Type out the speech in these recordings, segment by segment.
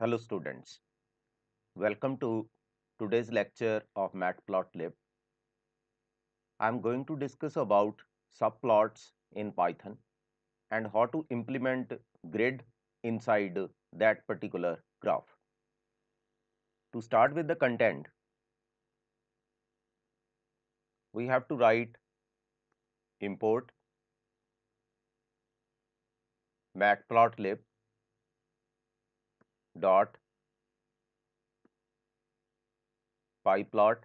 Hello students, welcome to today's lecture of Matplotlib. I am going to discuss about subplots in Python and how to implement grid inside that particular graph. To start with the content, we have to write import matplotlib dot pyplot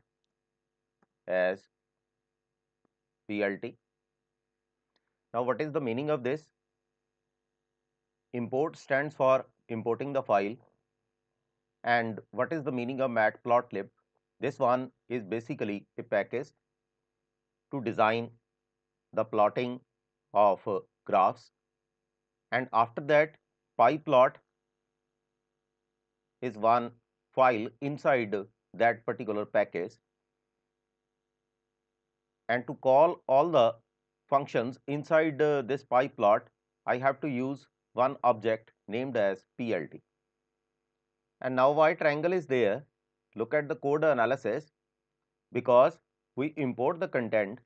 as plt. Now what is the meaning of this? Import stands for importing the file. And what is the meaning of matplotlib? This one is basically a package to design the plotting of graphs, and after that pyplot is one file inside that particular package, and to call all the functions inside this pyplot I have to use one object named as plt. And now why triangle is there? Look at the code analysis. Because we import the content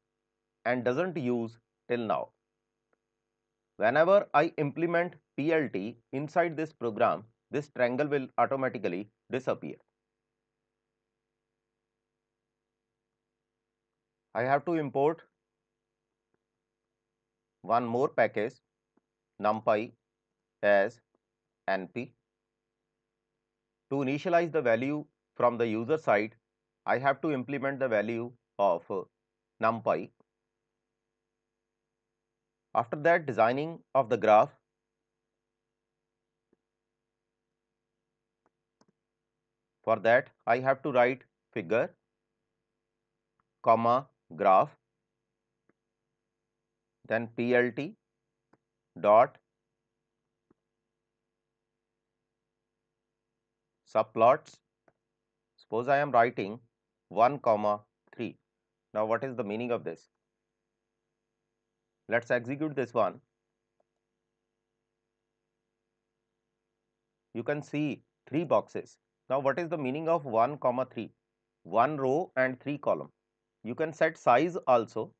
and doesn't use till now. Whenever I implement PLT inside this program, this triangle will automatically disappear. I have to import one more package, numpy as np. To initialize the value from the user side, I have to implement the value of numpy. After that, designing of the graph, for that I have to write figure, comma, graph, then plt dot subplots. Suppose I am writing 1 comma 3. Now what is the meaning of this? Let's execute this one. You can see 3 boxes. Now what is the meaning of 1 comma 3? 1 row and 3 column. You can set size also.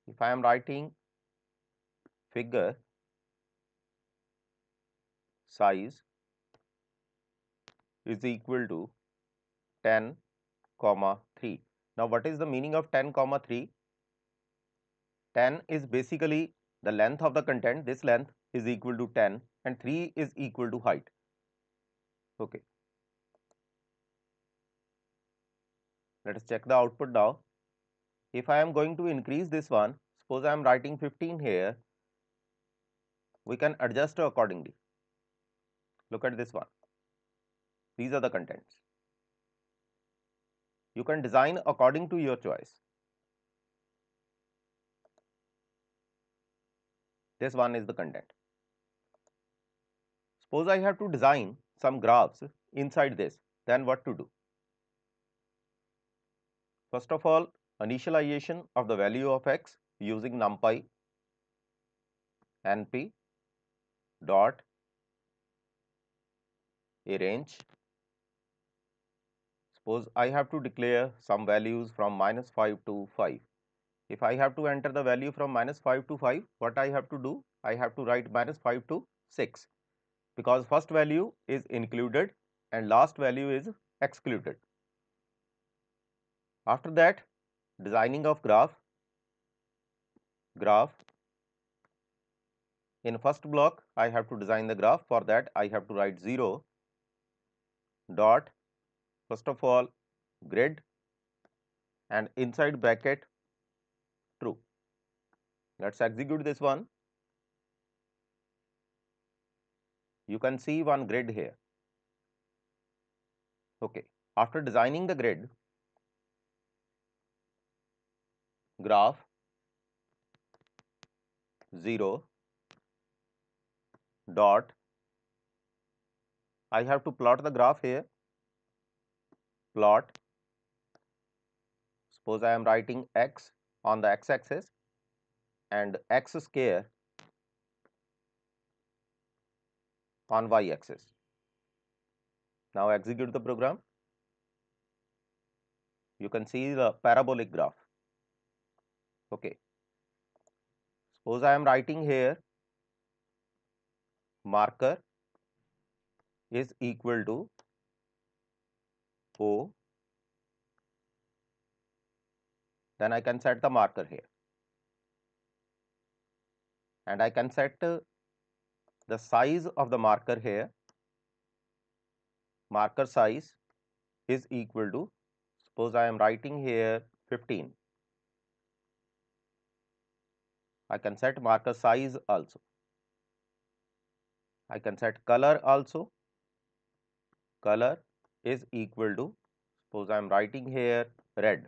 If I am writing figure size is equal to 10 comma 3. Now what is the meaning of 10 comma 3? 10 is basically the length of the content. This length is equal to 10 and 3 is equal to height. Okay. Let us check the output now. If I am going to increase this one, suppose I am writing 15 here, we can adjust accordingly. Look at this one. These are the contents. You can design according to your choice. This one is the content. Suppose I have to design some graphs inside this, then what to do? First of all, initialization of the value of x using numpy np dot arrange. Suppose I have to declare some values from -5 to 5. If I have to enter the value from -5 to 5, what I have to do? I have to write -5 to 6, because first value is included and last value is excluded. After that, designing of graph. In first block, I have to design the graph. For that, I have to write 0 dot, first of all, grid, and inside bracket true. Let's execute this one. You can see one grid here. Okay. After designing the grid, graph 0 dot, I have to plot the graph here. Plot. Suppose I am writing x on the x-axis and x square on y-axis. Now execute the program. You can see the parabolic graph. Okay. Suppose I am writing here marker is equal to O, then I can set the marker here, and I can set the size of the marker here. Marker size is equal to, suppose I am writing here 15. I can set marker size also. I can set color also. Color is equal to, suppose I am writing here red.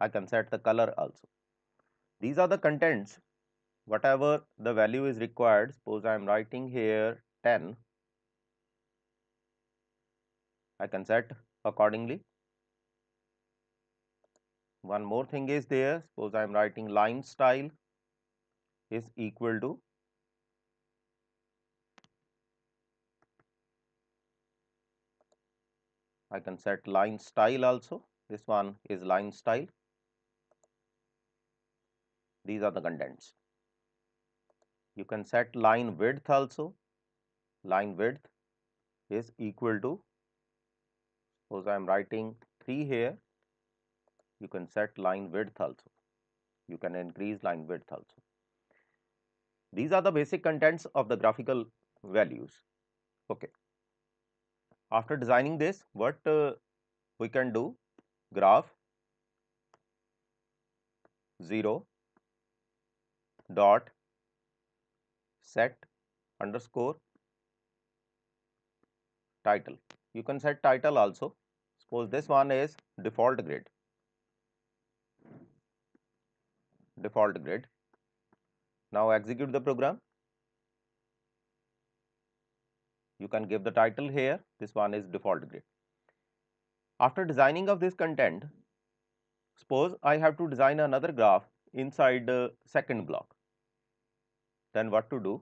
I can set the color also. These are the contents. Whatever the value is required, suppose I am writing here 10. I can set accordingly. One more thing is there, suppose I am writing line style is equal to I can set line style also. This one is line style. These are the contents. You can set line width also. Line width is equal to, suppose I am writing 3 here. You can set line width also. You can increase line width also. These are the basic contents of the graphical values. Okay. After designing this, what we can do? Graph 0 dot set underscore title. You can set title also. Suppose this one is default grid. Default grid. Now execute the program. You can give the title here. This one is default grid. After designing of this content, suppose I have to design another graph inside the second block. Then what to do?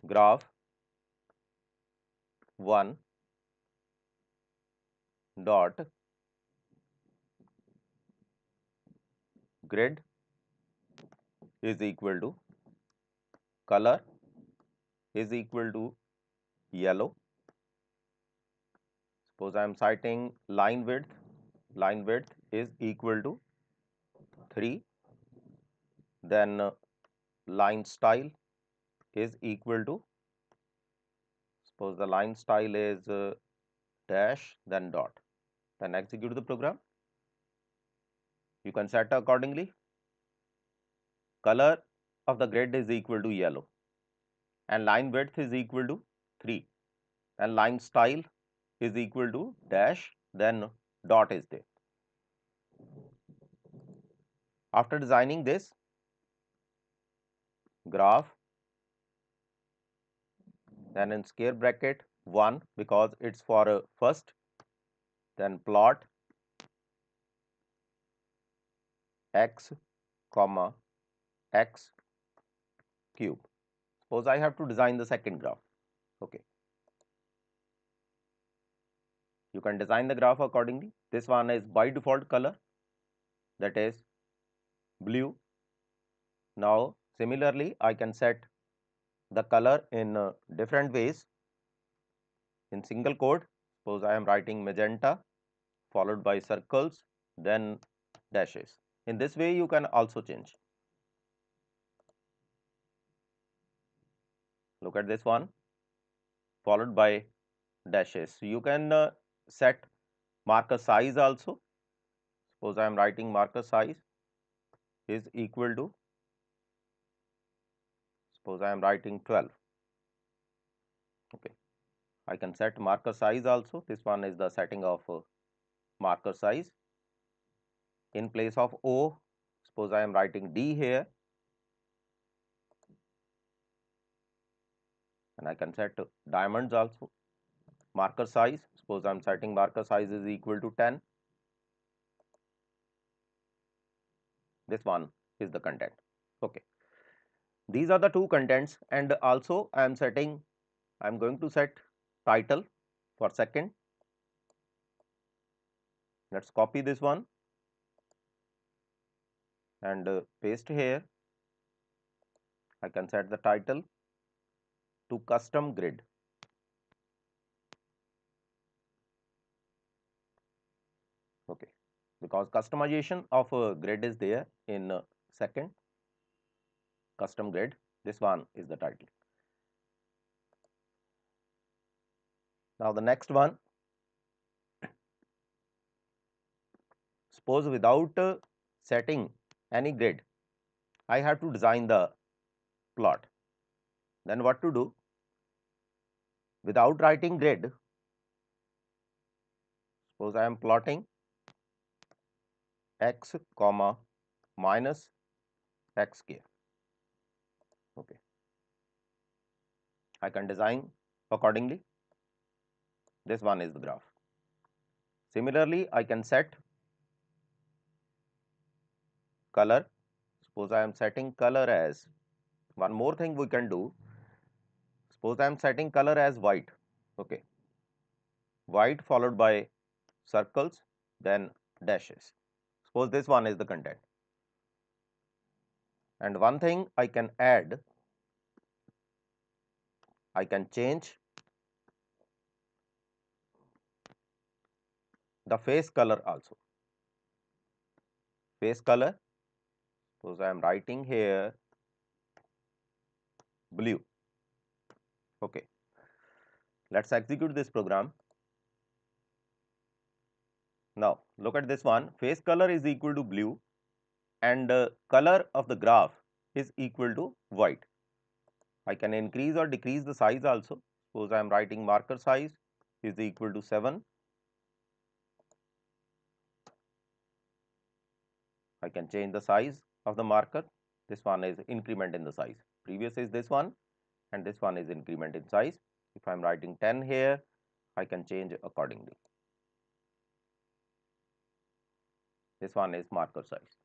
Graph 1 dot grid is equal to color is equal to yellow. Suppose I am citing line width. Line width is equal to 3. Then line style is equal to, suppose the line style is dash then dot. Then execute the program. You can set accordingly. Color of the grid is equal to yellow, and line width is equal to 3, and line style is equal to dash then dot is there. After designing this graph, then in square bracket 1 because it's for first, then plot x comma x cube. Suppose I have to design the second graph. Okay. You can design the graph accordingly. This one is by default color, that is blue. Now similarly I can set the color in different ways in single code. Suppose I am writing magenta followed by circles then dashes. In this way you can also change. Look at this one followed by dashes. So you can set marker size also. Suppose I am writing marker size is equal to, suppose I am writing 12. Okay. I can set marker size also. This one is the setting of marker size. In place of O, suppose I am writing D here, and I can set diamonds also. Marker size, suppose I am setting marker size is equal to 10. This one is the content. Okay. These are the two contents, and also I am going to set title for second. Let's copy this one and paste here. I can set the title to custom grid. Okay, because customization of a grid is there in second custom grid. This one is the title. Now the next one, suppose without setting any grid, I have to design the plot. Then what to do? Without writing grid, suppose I am plotting x comma minus x square. Okay, I can design accordingly. This one is the graph. Similarly, I can set color. Suppose I am setting color as, one more thing we can do. Suppose I am setting color as white. Okay, white followed by circles, then dashes. Suppose this one is the content. And one thing I can add, I can change the face color also. Face color, suppose I am writing here blue. Okay, let's execute this program. Now look at this one, face color is equal to blue and color of the graph is equal to white. I can increase or decrease the size also. Suppose I am writing marker size is equal to 7. I can change the size of the marker. This one is increment in the size. Previous is this one and this one is increment in size. If I am writing 10 here, I can change accordingly. This one is marker size.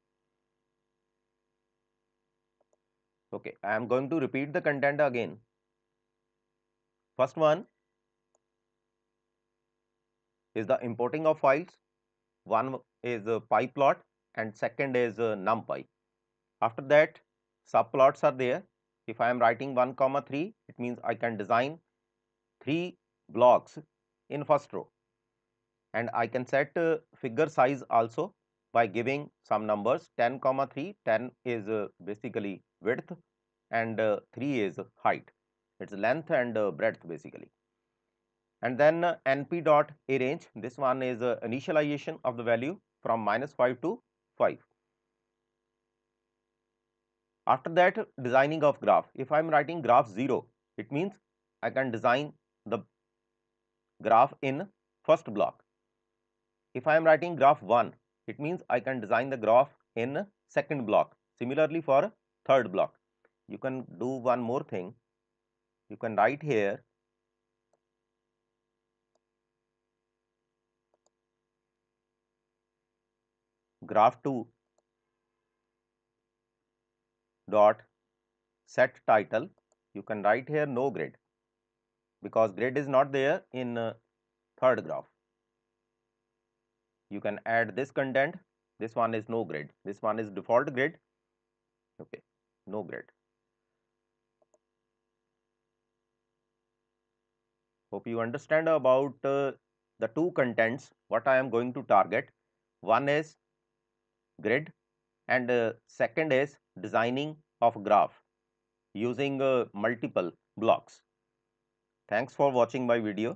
Okay, I am going to repeat the content again. First one is the importing of files. One is pyplot and second is numpy. After that, subplots are there. If I am writing 1 comma 3, it means I can design 3 blocks in first row, and I can set figure size also by giving some numbers. 10 comma 3, 10 is basically width and 3 is height. It's length and breadth basically. And then np dot arrange, this one is initialization of the value from -5 to 5. After that, designing of graph. If I am writing graph 0, it means I can design the graph in first block. If I am writing graph 1, it means I can design the graph in second block. Similarly for third block. You can do one more thing. You can write here graph 2 dot set title. You can write here no grid because grid is not there in third graph. You can add this content. This one is no grid. This one is default grid. Okay, no grid. Hope you understand about the two contents what I am going to target. One is grid and second is designing of graph using multiple blocks. Thanks for watching my video.